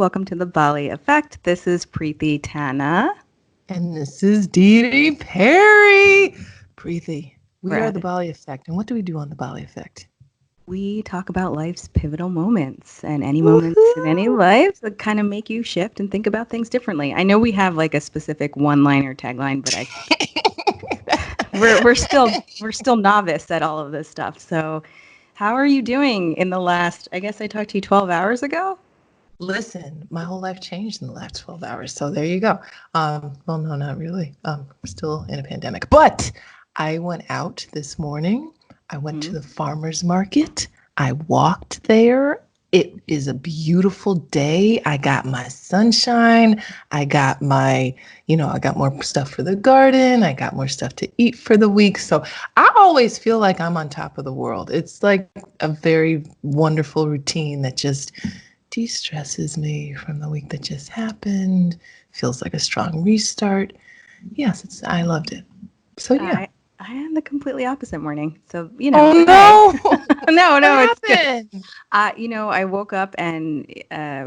Welcome to the Bali Effect. This is Preeti Tana. And this is Dee Perry. Preeti, we are the Right. Bali Effect. And what do we do on the Bali Effect? We talk about life's pivotal moments and any moments in any Woohoo! life that kind of make you shift and think about things differently. I know we have like a specific one-liner tagline, but we're still novice at all of this stuff. So, how are you doing in the last? I guess I talked to you 12 hours ago. Listen, my whole life changed in the last 12 hours. So there you go. Well, no, not really. We're still in a pandemic. But I went out this morning. I went to Mhm. the farmer's market. I walked there. It is a beautiful day. I got my sunshine. I got I got more stuff for the garden. I got more stuff to eat for the week. So I always feel like I'm on top of the world. It's like a very wonderful routine that just de-stresses me from the week that just happened. Feels like a strong restart. Yes, I loved it. So yeah. I I had the completely opposite morning. So, Oh hey. no! No, What no, it's good. happened? I woke up and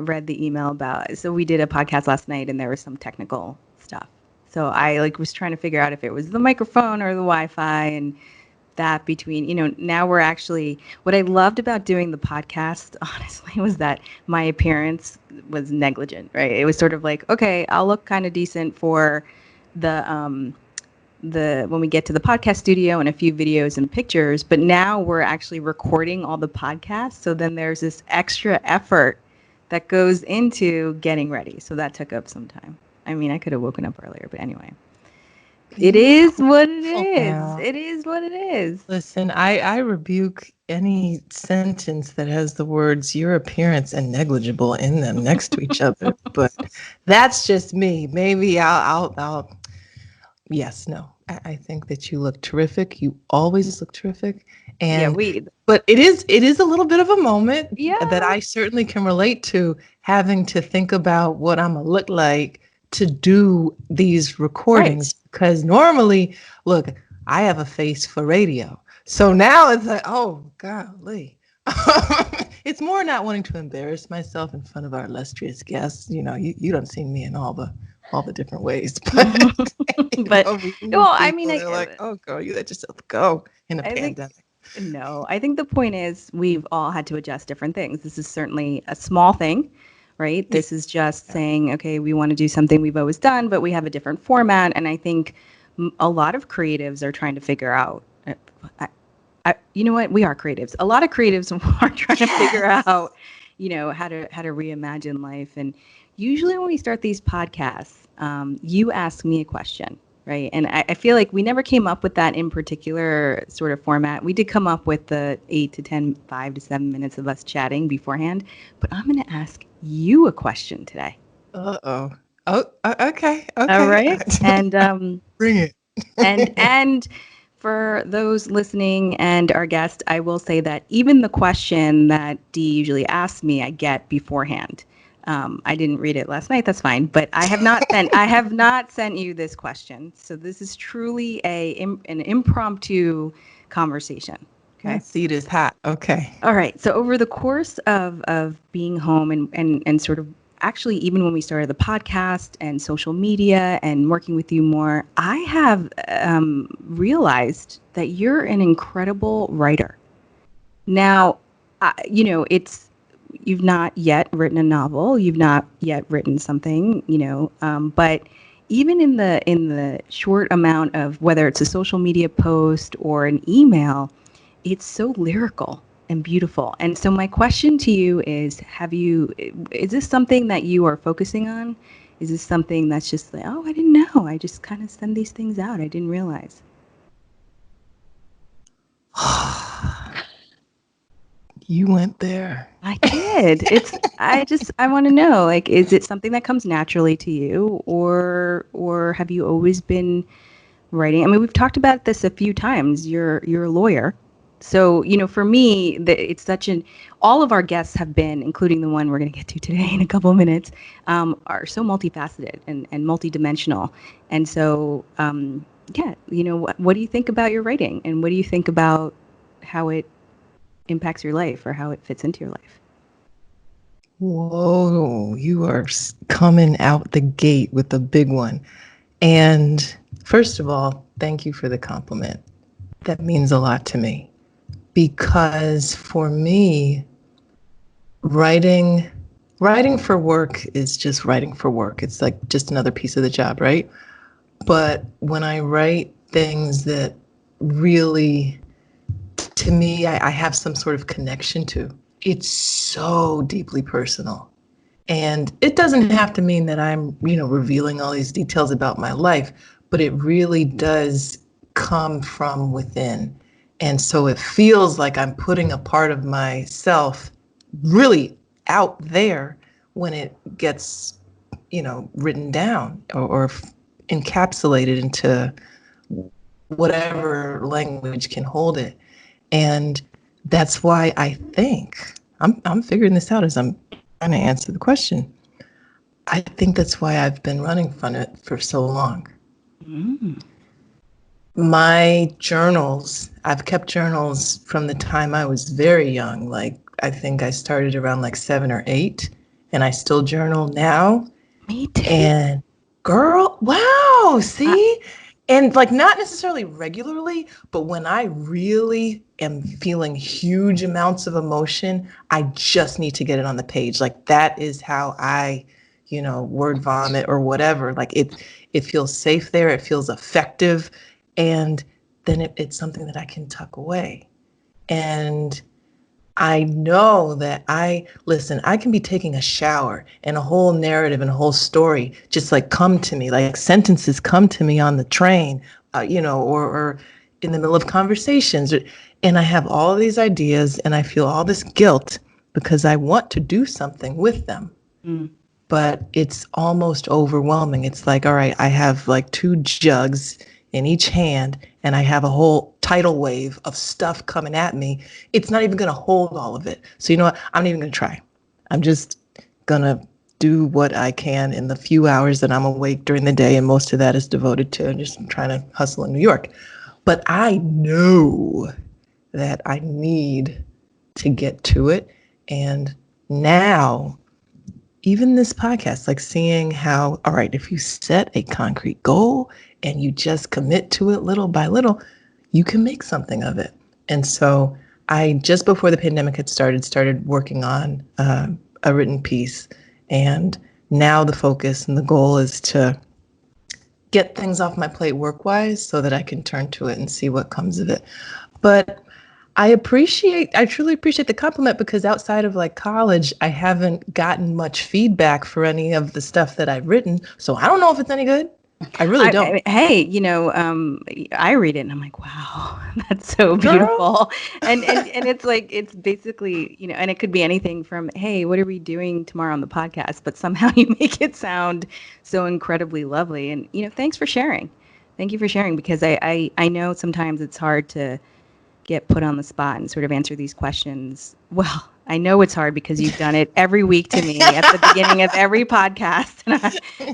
read the email about. So we did a podcast last night, and there was some technical stuff. So I was trying to figure out if it was the microphone or the Wi-Fi, and that between now we're actually. What I loved about doing the podcast, honestly, was that my appearance was negligent. Right? It was sort of like, okay, I'll look kind of decent for the when we get to the podcast studio and a few videos and pictures, but now we're actually recording all the podcasts, so then there's this extra effort that goes into getting ready, so that took up some time. I mean, I could have woken up earlier, but anyway, it Be is what it careful is. now. It is what it is. Listen, I rebuke any sentence that has the words your appearance and negligible in them next to each other. But that's just me. Maybe I'll yes, no. I think that you look terrific. You always look terrific. Yeah, And we but it is a little bit of a moment that yeah, I certainly can relate to, having to think about what I'm gonna look like to do these right. recordings, because normally, look, I have a face for radio. So now it's like, oh golly. It's more not wanting to embarrass myself in front of our illustrious guests. You don't see me in all the different ways, but But we well, meet I mean, people, they're like, oh girl, you let yourself go in a I think pandemic. no, I think the point is we've all had to adjust different things. This is certainly a small thing, right? Yeah. This is just saying, okay, we want to do something we've always done, but we have a different format. And I think a lot of creatives are trying to figure out. You know what? We are creatives. A lot of creatives are trying to figure Yes. out, how to reimagine life. And usually when we start these podcasts, you ask me a question, right? And I feel like we never came up with that in particular sort of format. We did come up with the 8 to 10, 5 to 7 minutes of us chatting beforehand, but I'm going to ask you a question today. Uh-oh. Oh, okay. All Okay. right. And Bring it. and for those listening and our guest, I will say that even the question that Dee usually asks me, I get beforehand. I didn't read it last night. That's fine, but I have not sent you this question. So this is truly an impromptu conversation. Okay. That seat is hot. Okay. All right. So over the course of being home and sort of actually even when we started the podcast and social media and working with you more, I have realized that you're an incredible writer. Now, it's you've not yet written a novel, you've not yet written something, but even in the short amount of whether it's a social media post or an email, it's so lyrical and beautiful. And so my question to you is, is this something that you are focusing on? Is this something that's just like, oh, I didn't know. I just kind of send these things out. I didn't realize. You went there. I did. I want to know, like, is it something that comes naturally to you, or have you always been writing? I mean, we've talked about this a few times. You're a lawyer. So, for me, it's such an all of our guests have been, including the one we're going to get to today in a couple of minutes, are so multifaceted and multidimensional. And so, yeah, what do you think about your writing, and what do you think about how it impacts your life or how it fits into your life? Whoa, you are coming out the gate with a big one. And first of all, thank you for the compliment. That means a lot to me because for me, writing writing for work is just writing for work. It's like just another piece of the job, right? But when I write things that really, to me, I have some sort of connection to, it's so deeply personal. And it doesn't have to mean that I'm, revealing all these details about my life, but it really does come from within. And so it feels like I'm putting a part of myself really out there when it gets, written down or encapsulated into whatever language can hold it. And that's why I think I'm figuring this out as I'm trying to answer the question. I think that's why I've been running from it for so long. Mm. My journals, I've kept journals from the time I was very young. Like, I think I started around like 7 or 8, and I still journal now. Me too. And girl, wow, I, see? And like not necessarily regularly, but when I really am feeling huge amounts of emotion, I just need to get it on the page. Like that is how I, word vomit or whatever. Like it feels safe there, it feels effective, and then it's something that I can tuck away. And I know that I can be taking a shower and a whole narrative and a whole story just like come to me, like sentences come to me on the train, or in the middle of conversations. And I have all of these ideas and I feel all this guilt because I want to do something with them. mm. But it's almost overwhelming. It's like, all right, I have like 2 jugs in each hand and I have a whole tidal wave of stuff coming at me. It's not even going to hold all of it. So, you know what? I'm not even going to try. I'm just going to do what I can in the few hours that I'm awake during the day. And most of that is devoted to just trying to hustle in New York. But I know that I need to get to it. And now, even this podcast, like seeing how, all right, if you set a concrete goal and you just commit to it little by little, you can make something of it. And so I, just before the pandemic had started working on a written piece. And now the focus and the goal is to get things off my plate work-wise so that I can turn to it and see what comes of it. But I truly appreciate the compliment because outside of like college, I haven't gotten much feedback for any of the stuff that I've written. So I don't know if it's any good. I really don't. Hey, I read it and I'm like, wow, that's so Girl. beautiful. And it's like, it's basically, and it could be anything from, hey, what are we doing tomorrow on the podcast? But somehow you make it sound so incredibly lovely. And, thanks for sharing. Thank you for sharing because I know sometimes it's hard to get put on the spot and sort of answer these questions. Well, I know it's hard because you've done it every week to me at the beginning of every podcast.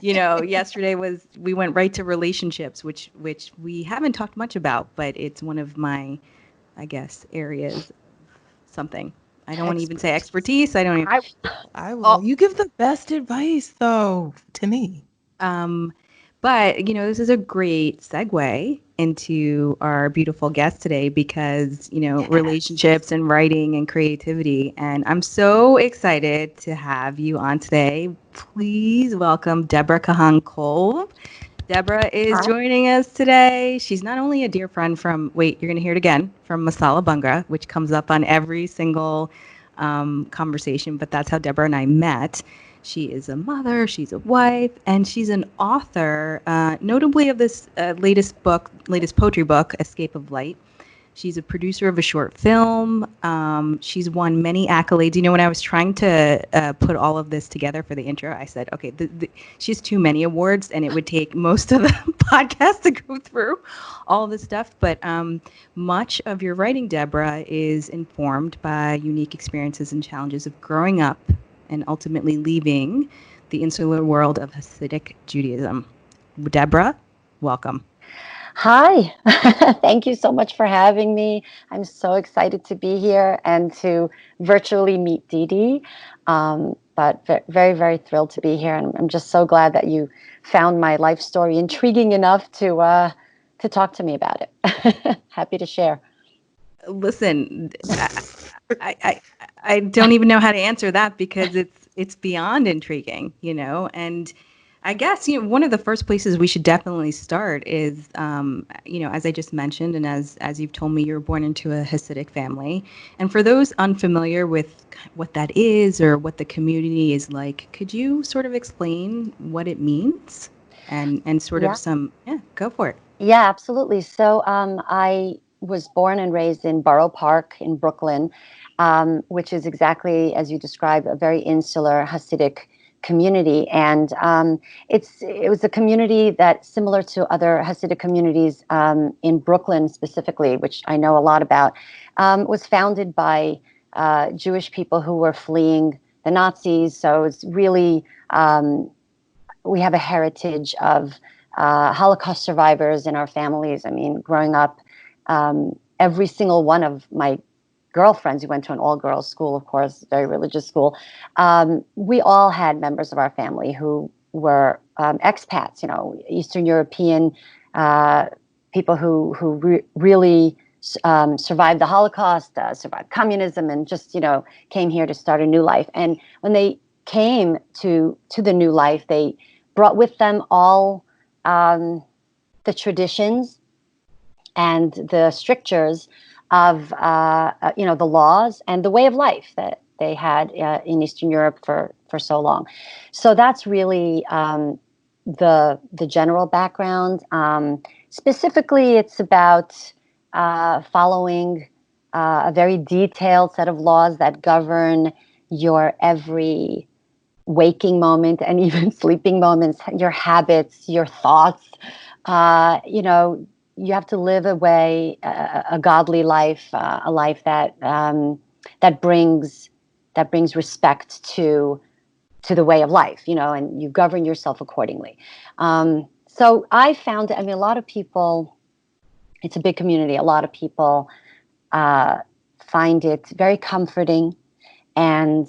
Yesterday we went right to relationships, which we haven't talked much about, but it's one of my, I guess, areas. Something I don't want to even say expertise. I don't even. I Oh, will. You give the best advice, though, to me. Um, but, this is a great segue into our beautiful guest today because, relationships and writing and creativity. And I'm so excited to have you on today. Please welcome Deborah Kahan Kolb. Deborah is joining us today. She's not only a dear friend from, wait, you're going to hear it again, from Masala Bunga, which comes up on every single conversation, but that's how Deborah and I met. She is a mother, she's a wife, and she's an author, notably of this latest poetry book, Escape of Light. She's a producer of a short film. She's won many accolades. When I was trying to put all of this together for the intro, I said, okay, she has too many awards, and it would take most of the podcast to go through all this stuff. But much of your writing, Deborah, is informed by unique experiences and challenges of growing up and ultimately leaving the insular world of Hasidic Judaism. Deborah, welcome. Hi, thank you so much for having me. I'm so excited to be here and to virtually meet Dee Dee. But but very, very thrilled to be here. And I'm just so glad that you found my life story intriguing enough to talk to me about it. Happy to share. Listen, I don't even know how to answer that because it's beyond intriguing, and I guess, one of the first places we should definitely start is, as I just mentioned, and as you've told me, you were born into a Hasidic family. And for those unfamiliar with what that is or what the community is like, could you sort of explain what it means and sort Yeah. of go for it. Yeah, absolutely. So I was born and raised in Borough Park in Brooklyn, which is exactly as you described, a very insular Hasidic community. And it was a community that, similar to other Hasidic communities in Brooklyn specifically, which I know a lot about, was founded by Jewish people who were fleeing the Nazis. So it's really we have a heritage of Holocaust survivors in our families. I mean, growing up, every single one of my girlfriends who went to an all-girls school, of course, very religious school, we all had members of our family who were expats, Eastern European people who really survived the Holocaust, survived communism, and just, came here to start a new life. And when they came to the new life, they brought with them all the traditions and the strictures of the laws and the way of life that they had in Eastern Europe for so long. So that's really the general background. Specifically, it's about following a very detailed set of laws that govern your every waking moment and even sleeping moments, your habits, your thoughts. You have to live a godly life, a life that brings respect to the way of life, and you govern yourself accordingly. So I found, a lot of people, it's a big community. A lot of people find it very comforting and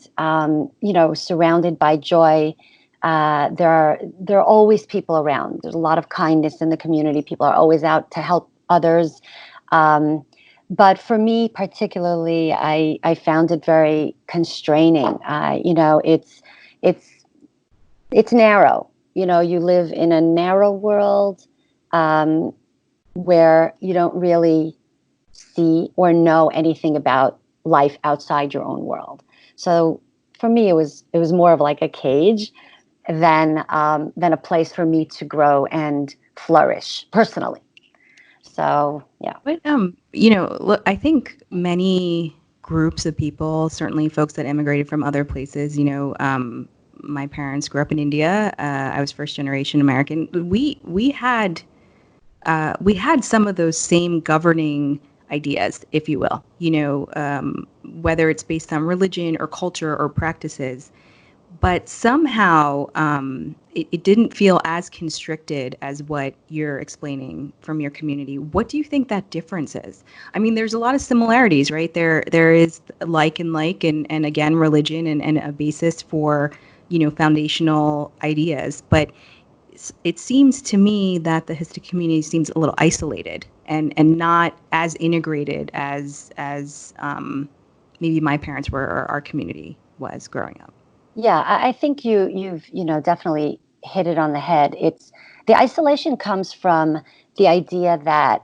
surrounded by joy. There are always people around. There's a lot of kindness in the community. People are always out to help others. But for me particularly, I found it very constraining. It's narrow. You live in a narrow world where you don't really see or know anything about life outside your own world. So for me, it was more of like a cage than a place for me to grow and flourish personally. So yeah. But look, I think many groups of people, certainly folks that immigrated from other places, my parents grew up in India. I was first generation American. We had some of those same governing ideas, if you will. Whether it's based on religion or culture or practices. But somehow it didn't feel as constricted as what you're explaining from your community. What do you think that difference is? I mean, there's a lot of similarities, right? There is like and again, religion and a basis for, foundational ideas. But it seems to me that the Hasidic community seems a little isolated and not as integrated as maybe my parents were or our community was growing up. Yeah, I think you've definitely hit it on the head. It's the isolation comes from the idea that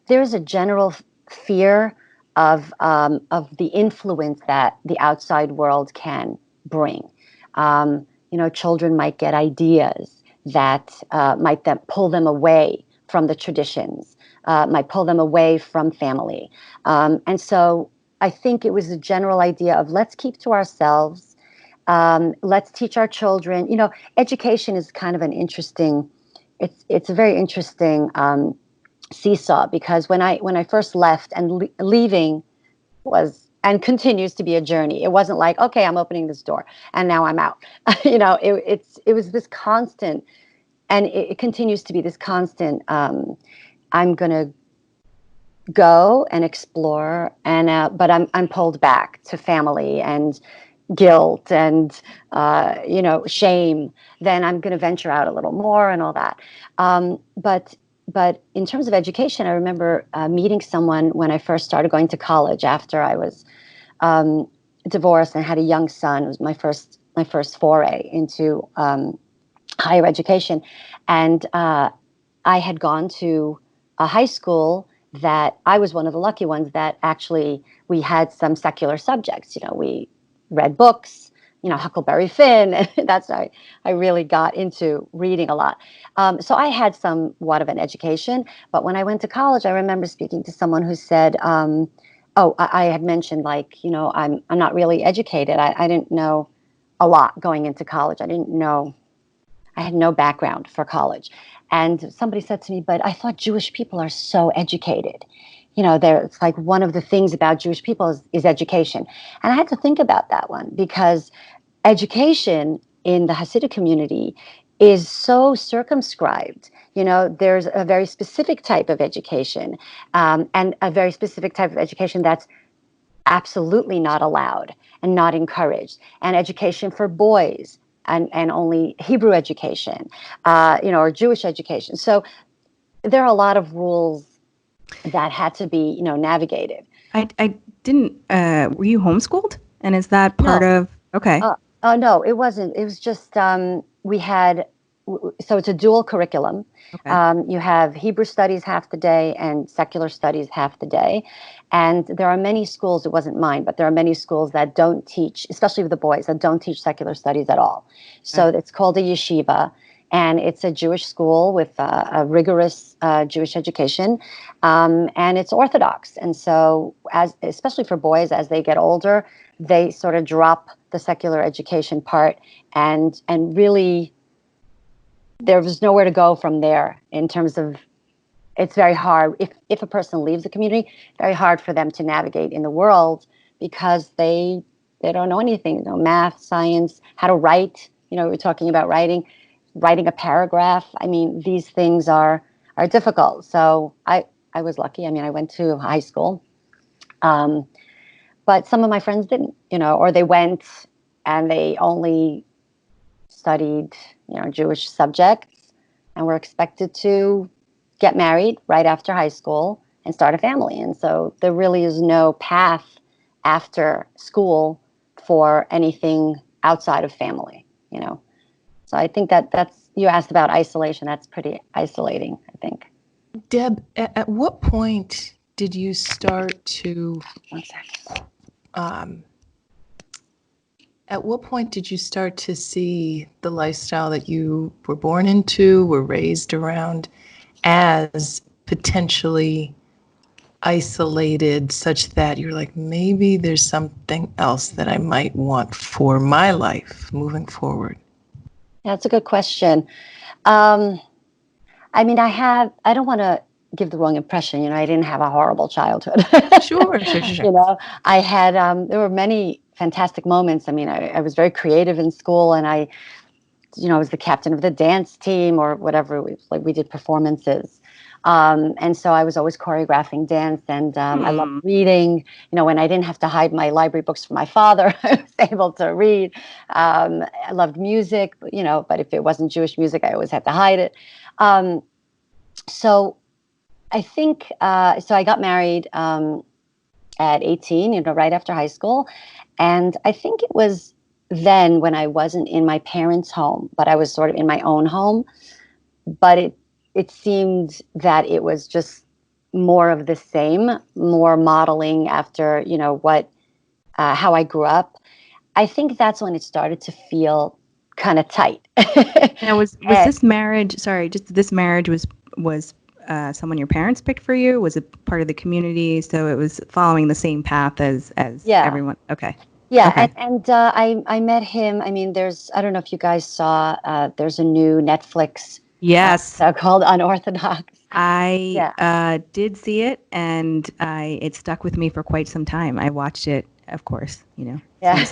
there's a general fear of the influence that the outside world can bring. Children might get ideas that might pull them away from the traditions, might pull them away from family, and so I think it was a general idea of let's keep to ourselves. Let's teach our children. Education is kind of an interesting. It's a very interesting seesaw because when I first left and leaving was and continues to be a journey. It wasn't like, okay, I'm opening this door and now I'm out. It was this constant, and it continues to be this constant. I'm gonna go and explore, and but I'm pulled back to family and guilt and shame, then I'm going to venture out a little more and all that. But in terms of education, I remember meeting someone when I first started going to college after I was divorced and had a young son. It was my first foray into higher education, and I had gone to a high school that I was one of the lucky ones that actually we had some secular subjects. We read books, Huckleberry Finn, and that's how I really got into reading a lot. So I had somewhat of an education, but when I went to college, I remember speaking to someone who said, I had mentioned, like, I'm not really educated. I didn't know a lot going into college. I had no background for college. And somebody said to me, but I thought Jewish people are so educated. It's like one of the things about Jewish people is education. And I had to think about that one, because education in the Hasidic community is so circumscribed. There's a very specific type of education, and a very specific type of education that's absolutely not allowed and not encouraged. And education for boys, and only Hebrew education, or Jewish education. So there are a lot of rules that had to be, navigated. I didn't, were you homeschooled? And is that part No. of, okay. No, it wasn't. It was just, we had, so it's a dual curriculum. Okay. You have Hebrew studies half the day and secular studies half the day. And there are many schools, it wasn't mine, but there are many schools that don't teach, especially with the boys, that don't teach secular studies at all. So it's called a yeshiva, and it's a Jewish school with a rigorous Jewish education, and it's Orthodox. And so, especially for boys, as they get older, they sort of drop the secular education part, and really there was nowhere to go from there in terms of, it's very hard if a person leaves the community, very hard for them to navigate in the world, because they don't know anything, math, science, how to write. We're talking about writing a paragraph. I mean, these things are difficult. So I was lucky. I mean, I went to high school, but some of my friends didn't, or they went and they only studied, Jewish subjects, and were expected to get married right after high school and start a family. And so there really is no path after school for anything outside of family, So I think that's, you asked about isolation. That's pretty isolating, I think. Deb, at what point did you start to, One second. At what point did you start to see the lifestyle that you were born into, were raised around, as potentially isolated, such that you're like, maybe there's something else that I might want for my life moving forward? Yeah, that's a good question. I mean, I don't want to give the wrong impression. I didn't have a horrible childhood. Sure. I had, there were many fantastic moments. I mean, I was very creative in school, and I was the captain of the dance team or whatever. We did performances. And so I was always choreographing dance, and I loved reading. When I didn't have to hide my library books from my father, I was able to read. I loved music, but if it wasn't Jewish music, I always had to hide it. So I think, so I got married at 18, right after high school. And I think it was then, when I wasn't in my parents' home, but I was sort of in my own home. But it seemed that it was just more of the same, more modeling after, how I grew up. I think that's when it started to feel kind of tight. Now, was this marriage, sorry, just this marriage was someone your parents picked for you? Was it part of the community? So it was following the same path as everyone? Okay. Yeah, okay. and I met him. I mean, I don't know if you guys saw, there's a new Netflix Yes. called Unorthodox. I did see it, and it stuck with me for quite some time. I watched it, of course, Yeah.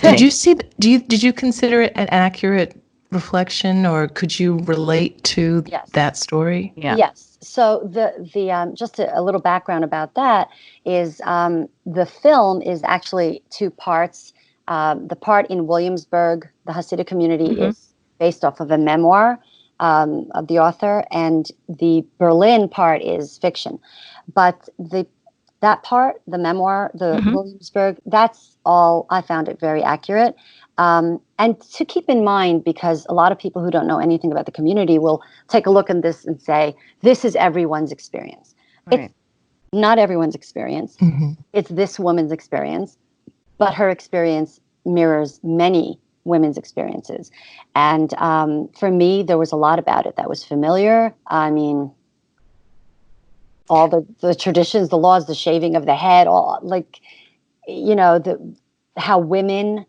Did you see? Did you consider it an accurate reflection, or could you relate to that story? Yeah. Yes. So the just a little background about that is, the film is actually two parts. The part in Williamsburg, the Hasidic community, Mm-hmm. is based off of a memoir of the author, and the Berlin part is fiction. But that part, the memoir, the Mm-hmm. Williamsburg, that's all. I found it very accurate. And to keep in mind, because a lot of people who don't know anything about the community will take a look at this and say, this is everyone's experience. It's Right. not everyone's experience. Mhm. It's this woman's experience, but her experience mirrors many women's experiences. And for me, there was a lot about it that was familiar. I mean, all the traditions, the laws, the shaving of the head, all like, how women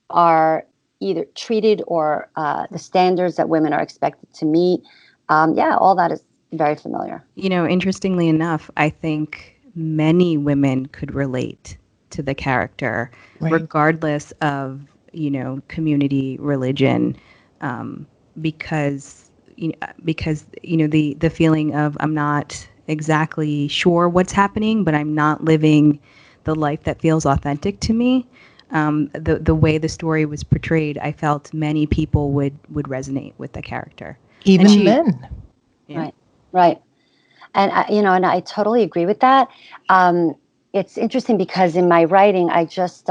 are either treated or the standards that women are expected to meet. Yeah, all that is very familiar. Interestingly enough, I think many women could relate to the character, Right. regardless of, community, religion, um, because the feeling of I'm not exactly sure what's happening, but I'm not living the life that feels authentic to me. The way the story was portrayed, I felt many people would resonate with the character. And Even she, men. yeah. Right, right. And and I totally agree with that. It's interesting because in my writing, I just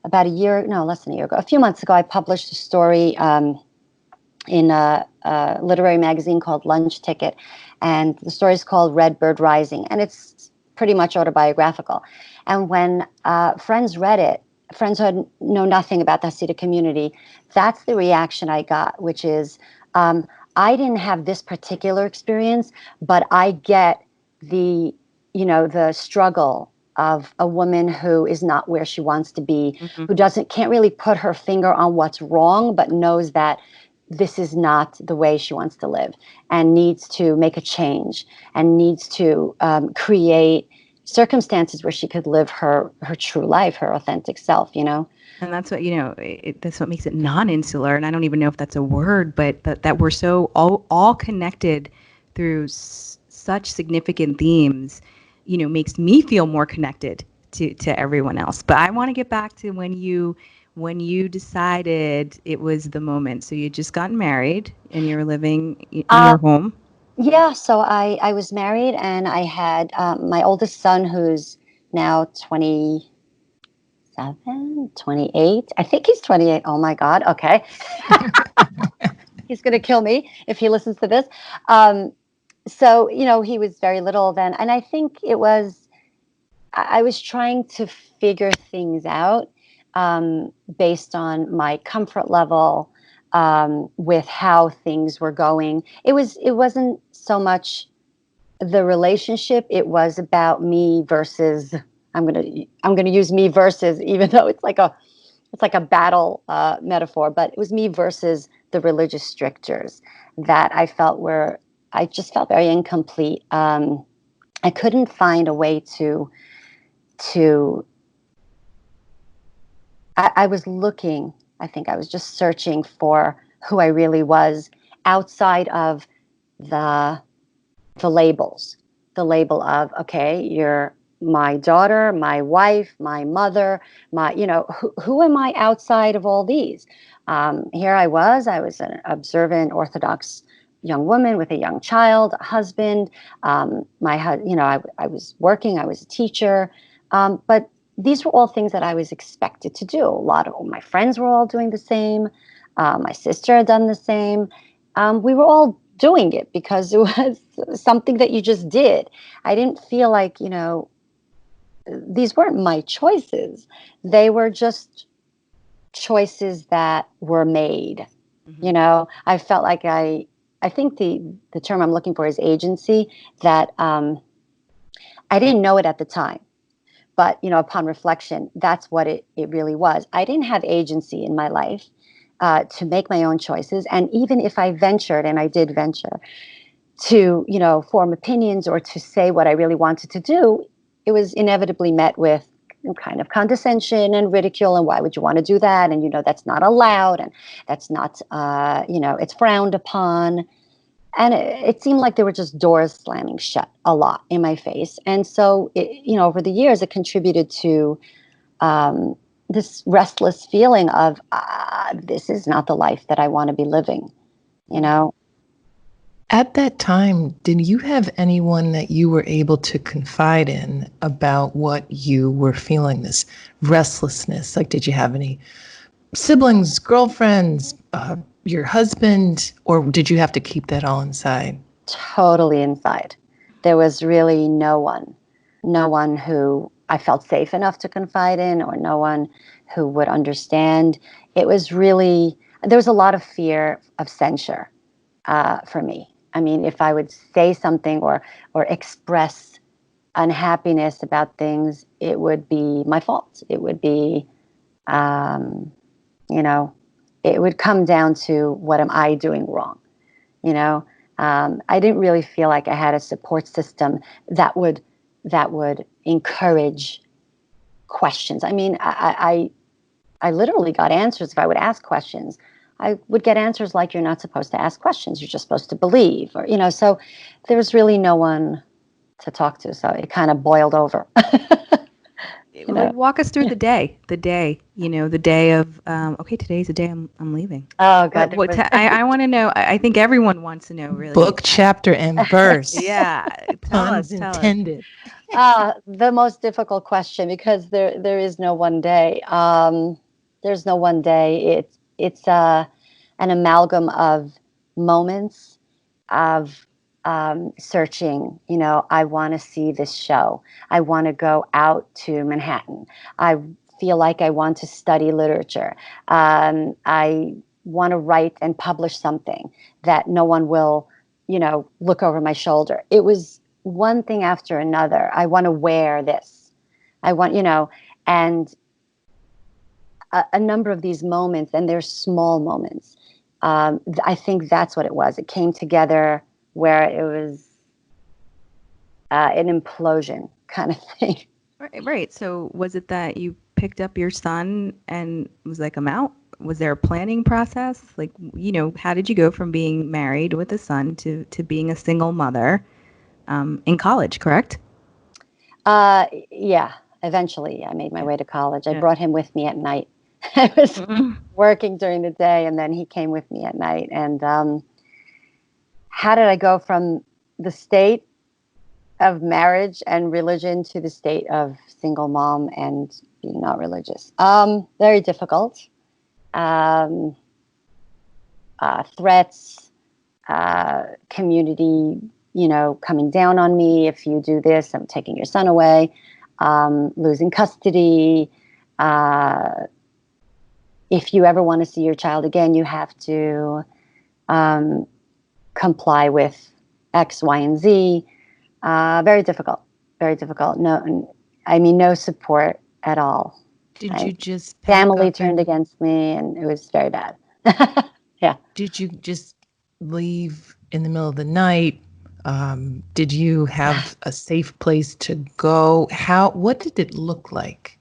about a year, no, less than a year ago, a few months ago, I published a story in a literary magazine called Lunch Ticket, and the story is called Redbird Rising, and it's pretty much autobiographical. And when friends read it, friends who know nothing about the Hasidic community, that's the reaction I got, which is, I didn't have this particular experience, but I get the, the struggle of a woman who is not where she wants to be, Mhm. who can't really put her finger on what's wrong, but knows that this is not the way she wants to live, and needs to make a change, and needs to create circumstances where she could live her true life, her authentic self. And that's what, that's what makes it non-insular. And I don't even know if that's a word, but that we're so all connected through such significant themes, makes me feel more connected to everyone else. But I want to get back to when you decided it was the moment. So you just gotten married and you were living in Uh, your home. yeah. So I was married, and I had my oldest son, who's now 28. I think he's 28. Oh my God. Okay. He's going to kill me if he listens to this. Um, so, he was very little then. And I think I was trying to figure things out based on my comfort level with how things were going. It wasn't so much the relationship. It was about me versus, I'm gonna use me versus, even though it's like a battle metaphor, but it was me versus the religious strictures that I just felt very incomplete. I couldn't find a way to I was looking, I think I was just searching for who I really was outside of the the labels, the label of, okay, you're my daughter, my wife, my mother, who am I outside of all these? Here I was an observant Orthodox young woman with a young child, a husband. I was working, I was a teacher, but these were all things that I was expected to do. A lot of my friends were all doing the same. My sister had done the same. We were all doing it because it was something that you just did. I didn't feel like, these weren't my choices. They were just choices that were made. Mhm. I felt like I think the term I'm looking for is agency, that I didn't know it at the time. But, upon reflection, that's what it really was. I didn't have agency in my life to make my own choices. And even if I ventured, and I did venture, to, form opinions or to say what I really wanted to do, it was inevitably met with kind of condescension and ridicule. And why would you want to do that? And, that's not allowed. And that's not, it's frowned upon. And it seemed like there were just doors slamming shut a lot in my face. And so, over the years, it contributed to this restless feeling of this is not the life that I want to be living, you know. At that time, did you have anyone that you were able to confide in about what you were feeling, this restlessness? Like, did you have any siblings, girlfriends, your husband, or did you have to keep that all inside? Totally inside. There was really no one who I felt safe enough to confide in, or no one who would understand. It was really, there was a lot of fear of censure for me. I mean, if I would say something or express unhappiness about things, it would be my fault. It would be, um, you know, it would come down to what am I doing wrong, you know. I didn't really feel like I had a support system that would encourage questions. I mean, I literally got answers if I would ask questions. I would get answers like, you're not supposed to ask questions, you're just supposed to believe, or, you know. So there was really no one to talk to. So it kind of boiled over. You know? Like, walk us through the day, the day of, okay, today's the day I'm leaving. Oh God, I want to know. I think everyone wants to know, really. Book, chapter, and verse. Yeah, tell us. Intended. The most difficult question, because there is no one day. There's no one day. It's an amalgam of moments of searching. You know, I want to see this show. I want to go out to Manhattan. I feel like I want to study literature. I want to write and publish something that no one will, you know, look over my shoulder. It was one thing after another. I want to wear this. I want, you know, and a number of these moments, and they're small moments. I think that's what it was. It came together where it was an implosion kind of thing. Right. So was it that you picked up your son and was like, I'm out? Was there a planning process? Like, how did you go from being married with a son to being a single mother in college, correct? Yeah. Eventually, I made my way to college. I brought him with me at night. I was working during the day, and then he came with me at night. And how did I go from the state of marriage and religion to the state of single mom and being not religious? Very difficult. Threats, community, coming down on me. If you do this, I'm taking your son away. Losing custody. If you ever want to see your child again, you have to comply with X, Y, and Z. Very difficult. Very difficult. No, I mean, no support at all. Did you just family turned against me, and it was very bad. Yeah. Did you just leave in the middle of the night? Did you have a safe place to go? What did it look like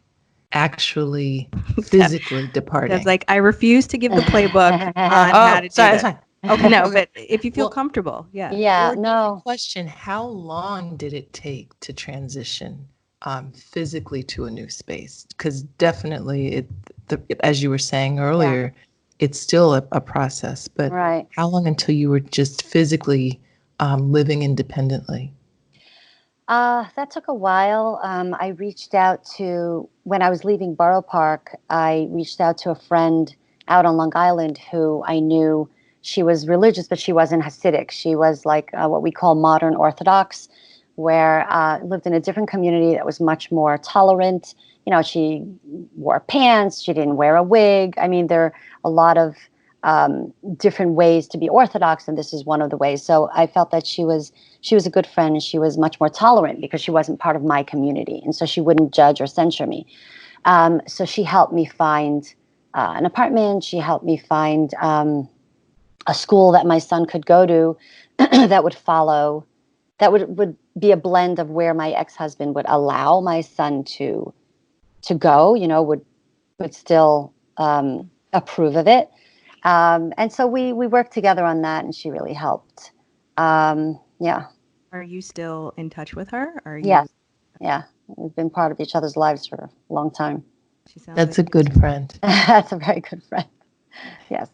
actually physically departing? It's like, I refuse to give the playbook on how to do sorry, this. that's fine. Okay, no, but if you feel comfortable, yeah. Yeah, or no. Question, how long did it take to transition physically to a new space? Because definitely, as you were saying earlier, it's still a process. But right. How long until you were just physically living independently? That took a while. I reached out to, when I was leaving Borough Park, I reached out to a friend out on Long Island who I knew. She was religious, but she wasn't Hasidic. She was like what we call modern Orthodox, where lived in a different community that was much more tolerant. She wore pants. She didn't wear a wig. I mean, there are a lot of different ways to be Orthodox, and this is one of the ways. So I felt that she was a good friend, and she was much more tolerant because she wasn't part of my community, and so she wouldn't judge or censure me. So she helped me find an apartment. She helped me find a school that my son could go to that would be a blend of where my ex-husband would allow my son to go, would still approve of it. And so we worked together on that, and she really helped. Yeah. Are you still in touch with her? Yes. Yeah. We've been part of each other's lives for a long time. She sounds That's like a good friend. That's a very good friend. Yes.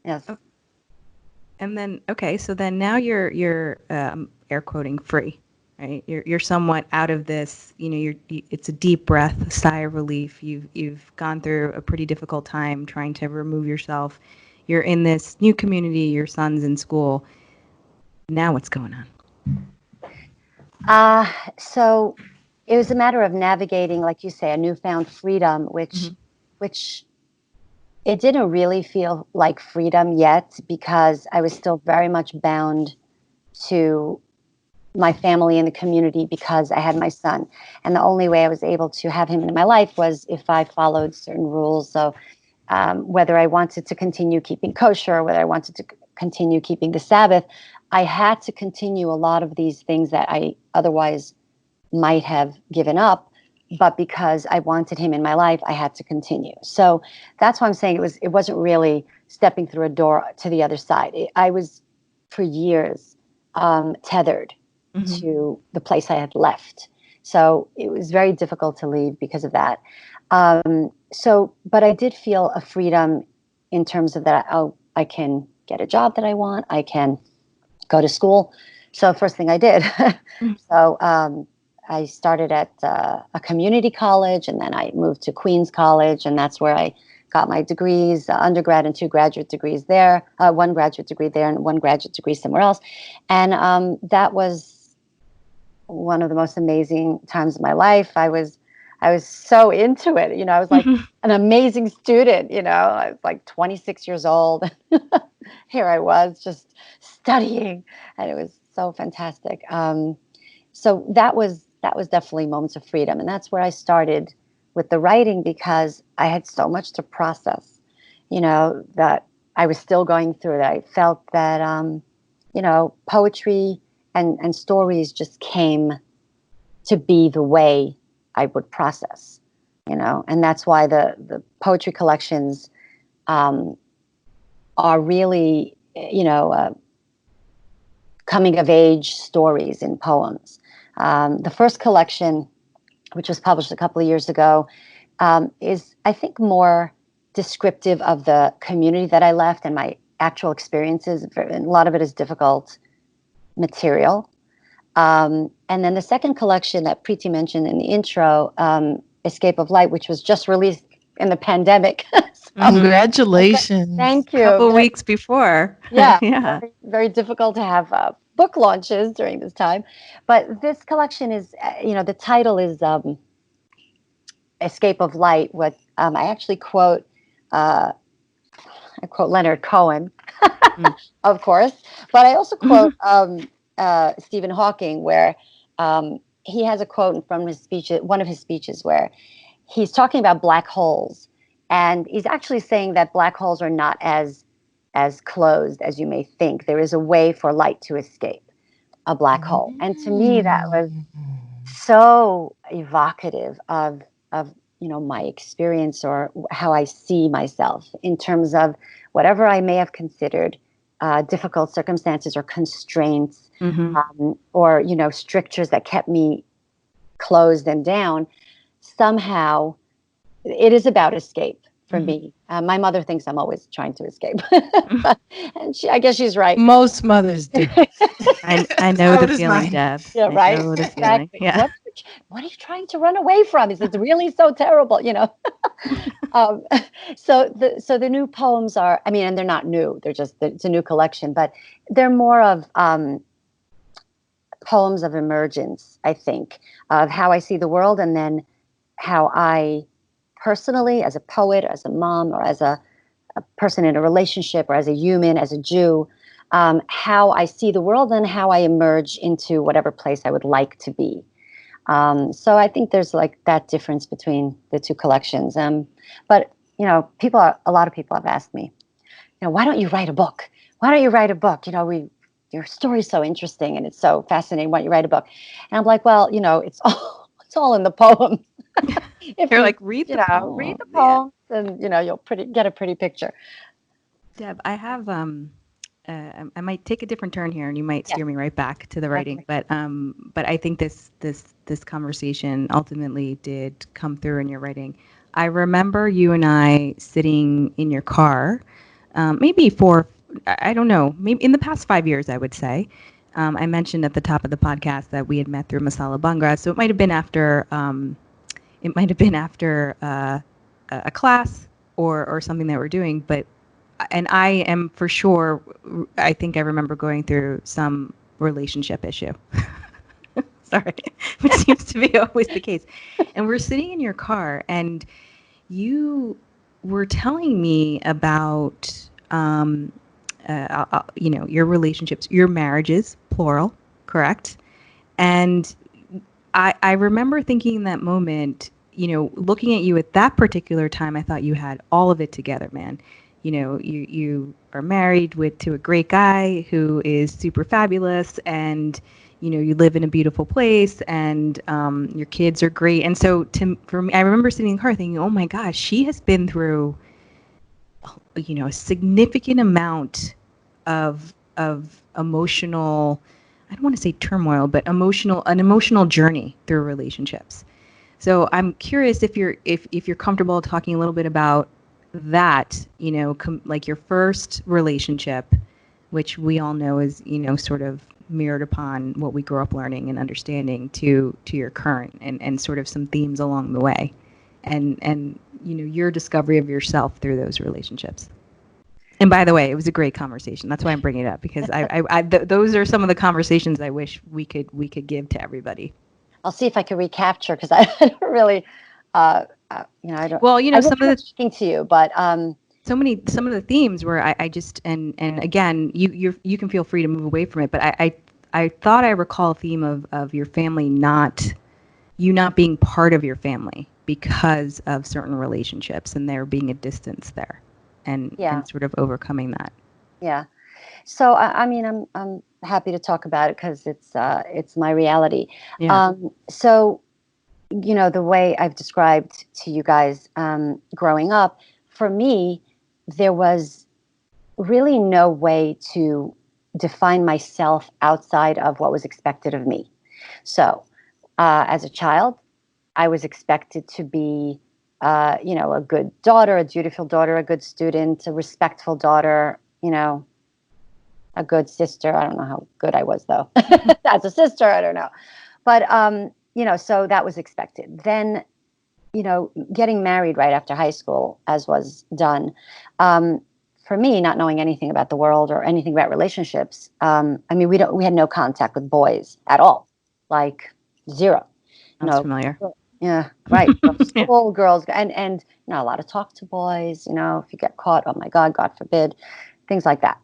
Yes. Oh, and then okay, so then now you're air quoting free, right? You're somewhat out of this. It's a deep breath, a sigh of relief. You've gone through a pretty difficult time trying to remove yourself. You're in this new community. Your son's in school. Now what's going on? So it was a matter of navigating, like you say, a newfound freedom, which it didn't really feel like freedom yet because I was still very much bound to my family and the community because I had my son. And the only way I was able to have him in my life was if I followed certain rules. So whether I wanted to continue keeping kosher, whether I wanted to continue keeping the Sabbath, I had to continue a lot of these things that I otherwise might have given up. But because I wanted him in my life, I had to continue. So that's why I'm saying it wasn't really stepping through a door to the other side. I was for years tethered to the place I had left. So it was very difficult to leave because of that. But I did feel a freedom in terms of that. Oh, I can get a job that I want. I can go to school. So first thing I did. So I started at a community college, and then I moved to Queens College, and that's where I got my degrees, undergrad and 2 graduate degrees there, 1 graduate degree there and 1 graduate degree somewhere else. And that was one of the most amazing times of my life. I was so into it. I was like an amazing student. I was like 26 years old. Here I was just studying, and it was so fantastic. So that was definitely moments of freedom, and that's where I started with the writing because I had so much to process. That I was still going through it. I felt that poetry and stories just came to be the way I would process. And that's why the poetry collections are really coming of age stories in poems. The first collection, which was published a couple of years ago, is, I think, more descriptive of the community that I left and my actual experiences. And a lot of it is difficult material. And then the second collection that Preeti mentioned in the intro, Escape of Light, which was just released in the pandemic. Congratulations. Thank you. A couple weeks before. Yeah. Yeah. Very, very difficult to have book launches during this time. But this collection is, the title is Escape of Light. What I actually quote, I quote Leonard Cohen, of course, but I also quote Stephen Hawking, where he has a quote from his speech, one of his speeches, where he's talking about black holes, and he's actually saying that black holes are not as closed as you may think. There is a way for light to escape a black hole, and to me that was so evocative of my experience or how I see myself in terms of whatever I may have considered difficult circumstances or constraints, or strictures that kept me closed and down. Somehow it is about escape for me. My mother thinks I'm always trying to escape, and I guess she's right. Most mothers do. I know So the does feeling, mine. Deb. Yeah, I right. know the feeling. Exactly. Yeah. What are you trying to run away from? Is it really so terrible? um, so the new poems are, I mean, and they're not new. It's a new collection, but they're more of poems of emergence, I think, of how I see the world, and then how I personally, as a poet, as a mom, or as a person in a relationship, or as a human, as a Jew, how I see the world and how I emerge into whatever place I would like to be. So I think there's like that difference between the two collections. But a lot of people have asked me, why don't you write a book? Why don't you write a book? Your story's so interesting and it's so fascinating. Why don't you write a book? And I'm like, well, it's all in the poem. If You're you, like, read the poem. read the Yeah. poem, then you'll get a pretty picture. Deb, I have I might take a different turn here, and you might steer Yes. me right back to the writing. But I think this conversation ultimately did come through in your writing. I remember you and I sitting in your car, I don't know, maybe in the past 5 years, I would say. I mentioned at the top of the podcast that we had met through Masala Bangra, so it might have been after a class or something that we're doing, but and I am for sure, I think I remember going through some relationship issue. Sorry, which seems to be always the case. And we're sitting in your car, and you were telling me about, your relationships, your marriages, plural, correct? And I remember thinking in that moment, looking at you at that particular time, I thought you had all of it together, man. You are married to a great guy who is super fabulous, and you live in a beautiful place, and your kids are great. And so for me, I remember sitting in the car thinking, oh my gosh, she has been through a significant amount of emotional, I don't want to say turmoil, but an emotional journey through relationships. So I'm curious if you're comfortable talking a little bit about that, like your first relationship, which we all know is, sort of mirrored upon what we grew up learning and understanding to your current, and sort of some themes along the way, and your discovery of yourself through those relationships. And by the way, it was a great conversation. That's why I'm bringing it up, because those are some of the conversations I wish we could give to everybody. I'll see if I can recapture, because I don't really, I don't. Well, I some of the speaking to you, but some of the themes where I just, and again, you can feel free to move away from it, but I thought I recall a theme of your family not being part of your family because of certain relationships, and there being a distance there, and sort of overcoming that. Yeah. So I mean, I'm happy to talk about it, because it's my reality. Yeah. So the way I've described to you guys, growing up, for me, there was really no way to define myself outside of what was expected of me. So as a child, I was expected to be, a good daughter, a dutiful daughter, a good student, a respectful daughter, a good sister. I don't know how good I was, though. As a sister, I don't know. But, so that was expected. Then, getting married right after high school, as was done, for me, not knowing anything about the world or anything about relationships, I mean, we had no contact with boys at all, like zero. Sounds familiar. Yeah, right. Yeah. School girls, and not allowed to talk to boys. If you get caught, oh my God forbid, things like that.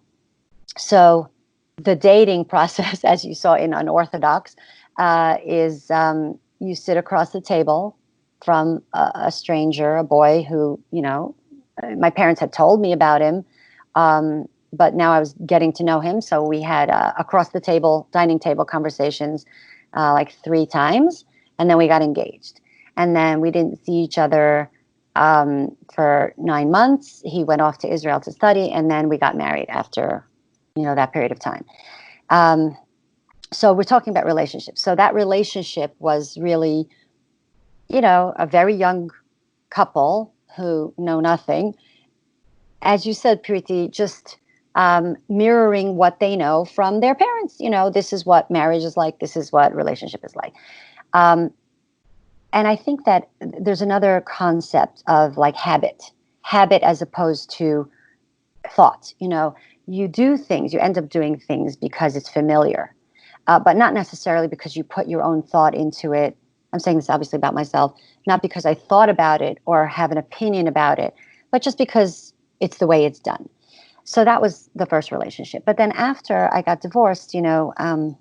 So the dating process, as you saw in Unorthodox, is you sit across the table from a stranger, a boy who, my parents had told me about him, but now I was getting to know him. So we had across the table, dining table conversations like 3 times, and then we got engaged. And then we didn't see each other for 9 months. He went off to Israel to study, and then we got married after that period of time. So we're talking about relationships. So that relationship was really, a very young couple who know nothing. As you said, Preeti, just mirroring what they know from their parents. This is what marriage is like. This is what relationship is like. And I think that there's another concept of like habit as opposed to thought. You do things, you end up doing things because it's familiar, but not necessarily because you put your own thought into it. I'm saying this obviously about myself, not because I thought about it or have an opinion about it, but just because it's the way it's done. So that was the first relationship. But then after I got divorced, Can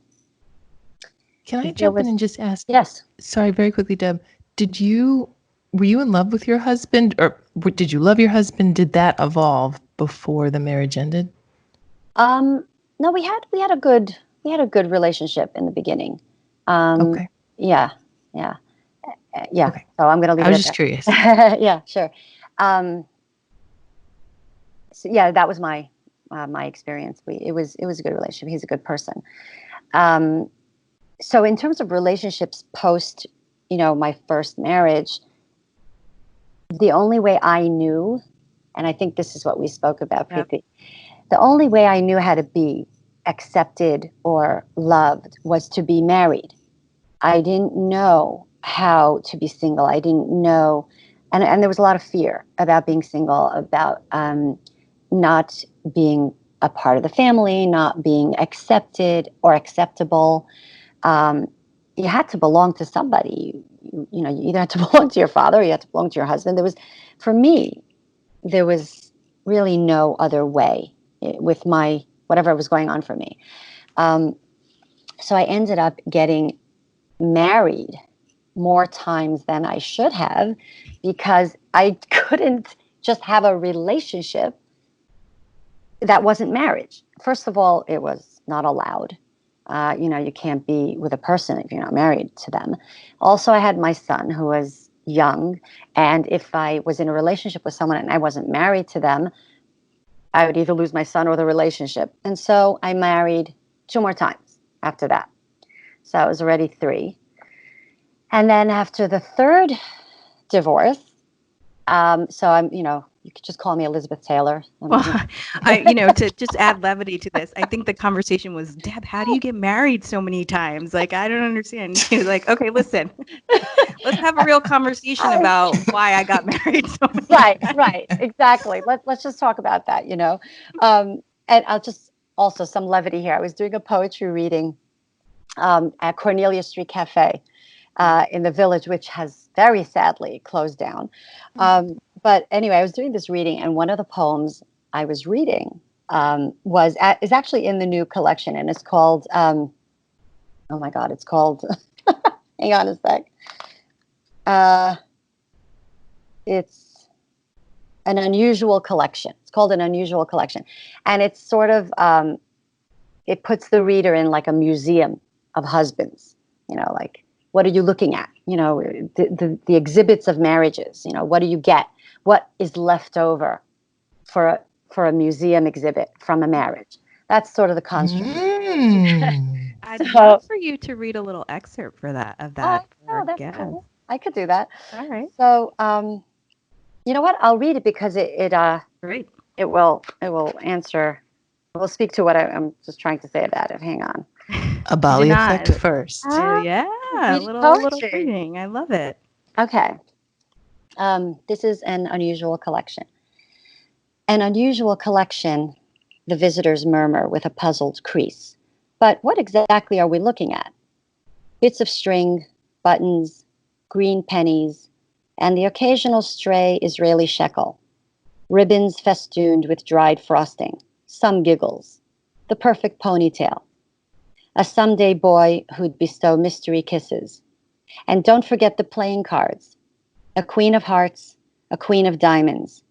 I jump in and just ask? Yes. Sorry, very quickly, Deb. Were you in love with your husband, or did you love your husband? Did that evolve before the marriage ended? No, we had a good relationship in the beginning. Okay. Yeah. Okay. So I'm going to leave it. I was just curious. Yeah, sure. So yeah, that was my experience. It was a good relationship. He's a good person. So in terms of relationships post, my first marriage, the only way I knew, and I think this is what we spoke about, Yep. Preeti, the only way I knew how to be accepted or loved was to be married. I didn't know how to be single. I didn't know, and there was a lot of fear about being single, about not being a part of the family, not being accepted or acceptable. You had to belong to somebody. You either had to belong to your father or you had to belong to your husband. For me, there was really no other way with my whatever was going on for me. So I ended up getting married more times than I should have because I couldn't just have a relationship that wasn't marriage. First of all, it was not allowed. You can't be with a person if you're not married to them. Also, I had my son who was young, and if I was in a relationship with someone and I wasn't married to them, I would either lose my son or the relationship. And so I married 2 more times after that. So it was already 3. And then after the 3rd divorce, so you could just call me Elizabeth Taylor. Well, to just add levity to this, I think the conversation was, Deb, how do you get married so many times? Like, I don't understand. You're like, okay, listen, let's have a real conversation about why I got married so many times. Right, exactly. Let's just talk about that, And I'll just also some levity here. I was doing a poetry reading at Cornelia Street Cafe in the Village, which has very sadly closed down. But anyway, I was doing this reading, and one of the poems I was reading is actually in the new collection, and it's called. Oh my God! It's called. Hang on a sec. It's an unusual collection. It's called An Unusual Collection, and it's sort of it puts the reader in like a museum of husbands. Like what are you looking at? The exhibits of marriages. What do you get? What is left over for a museum exhibit from a marriage? That's sort of the construct. I'd love for you to read a little excerpt for that. Oh, that's cool. I could do that. All right. So, you know what? I'll read it because Great. It will answer. We'll speak to what I'm just trying to say about it. Hang on. A Bali Effect first. Yeah, a little reading. I love it. Okay. This is An Unusual Collection. An unusual collection, the visitors murmur with a puzzled crease. But what exactly are we looking at? Bits of string, buttons, green pennies, and the occasional stray Israeli shekel. Ribbons festooned with dried frosting, some giggles, the perfect ponytail. A someday boy who'd bestow mystery kisses. And don't forget the playing cards. A queen of hearts, a queen of diamonds,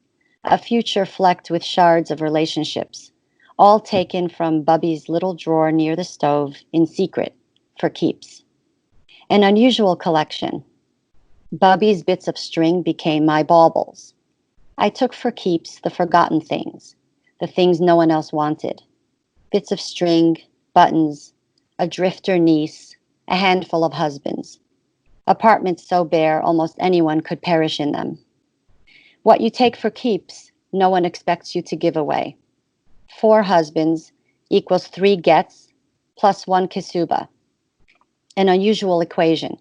a future flecked with shards of relationships, all taken from Bubby's little drawer near the stove in secret for keeps. An unusual collection. Bubby's bits of string became my baubles. I took for keeps the forgotten things, the things no one else wanted. Bits of string, buttons, a drifter niece, a handful of husbands. Apartments so bare almost anyone could perish in them. What you take for keeps, no one expects you to give away. 4 husbands equals 3 gets plus 1 kisuba. An unusual equation.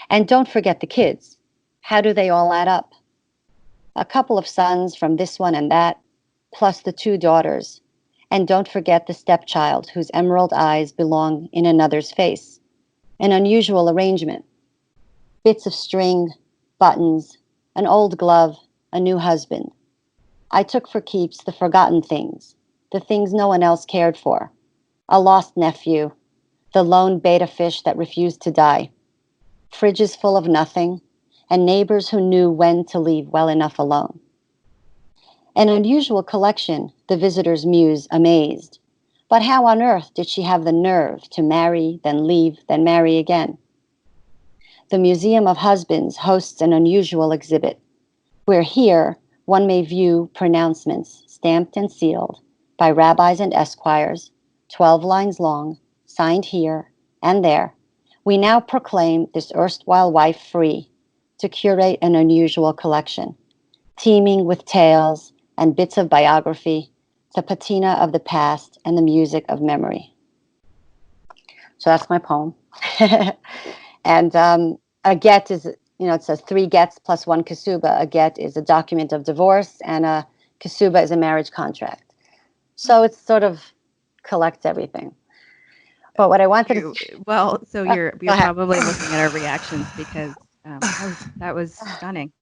And don't forget the kids. How do they all add up? A couple of sons from this one and that, plus the 2 daughters. And don't forget the stepchild whose emerald eyes belong in another's face. An unusual arrangement. Bits of string, buttons, an old glove, a new husband. I took for keeps the forgotten things, the things no one else cared for. A lost nephew, the lone betta fish that refused to die. Fridges full of nothing, and neighbors who knew when to leave well enough alone. An unusual collection, the visitors muse, amazed. But how on earth did she have the nerve to marry, then leave, then marry again? The Museum of Husbands hosts an unusual exhibit, where here one may view pronouncements stamped and sealed by rabbis and esquires, 12 lines long, signed here and there. We now proclaim this erstwhile wife free to curate an unusual collection. teeming with tales and bits of biography, the patina of the past and the music of memory. So that's my poem. And a get is, it says 3 gets plus 1 kasuba. A get is a document of divorce, and a kasuba is a marriage contract. So it sort of collects everything. But what I wanted to... Well, so you're Go ahead. probably looking at our reactions because that was stunning.